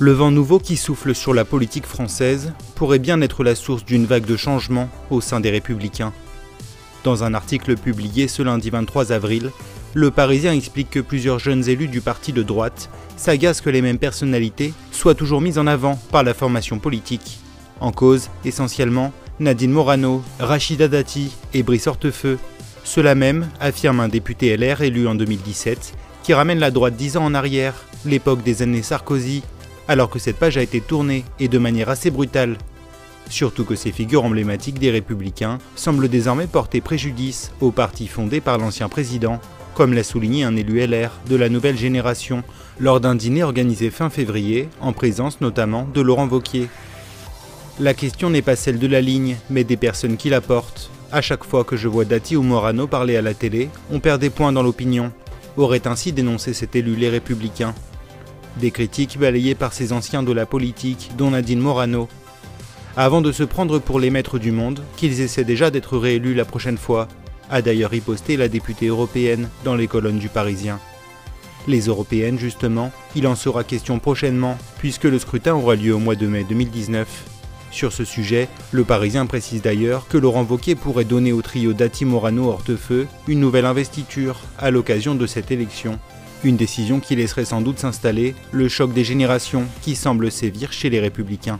Le vent nouveau qui souffle sur la politique française pourrait bien être la source d'une vague de changement au sein des Républicains. Dans un article publié ce lundi 23 avril, Le Parisien explique que plusieurs jeunes élus du parti de droite s'agacent que les mêmes personnalités soient toujours mises en avant par la formation politique. En cause, essentiellement, Nadine Morano, Rachida Dati et Brice Hortefeux. Cela même, affirme un député LR élu en 2017, qui ramène la droite 10 ans en arrière, l'époque des années Sarkozy, alors que cette page a été tournée et de manière assez brutale. Surtout que ces figures emblématiques des Républicains semblent désormais porter préjudice au parti fondé par l'ancien président, comme l'a souligné un élu LR de la nouvelle génération lors d'un dîner organisé fin février, en présence notamment de Laurent Wauquiez. La question n'est pas celle de la ligne, mais des personnes qui la portent. À chaque fois que je vois Dati ou Morano parler à la télé, on perd des points dans l'opinion, aurait ainsi dénoncé cet élu Les Républicains. Des critiques balayées par ces anciens de la politique, dont Nadine Morano. Avant de se prendre pour les maîtres du monde, qu'ils essaient déjà d'être réélus la prochaine fois, a d'ailleurs riposté la députée européenne dans les colonnes du Parisien. Les européennes, justement, il en sera question prochainement, puisque le scrutin aura lieu au mois de mai 2019. Sur ce sujet, Le Parisien précise d'ailleurs que Laurent Wauquiez pourrait donner au trio Dati Morano Hortefeux une nouvelle investiture à l'occasion de cette élection. Une décision qui laisserait sans doute s'installer le choc des générations qui semble sévir chez les Républicains.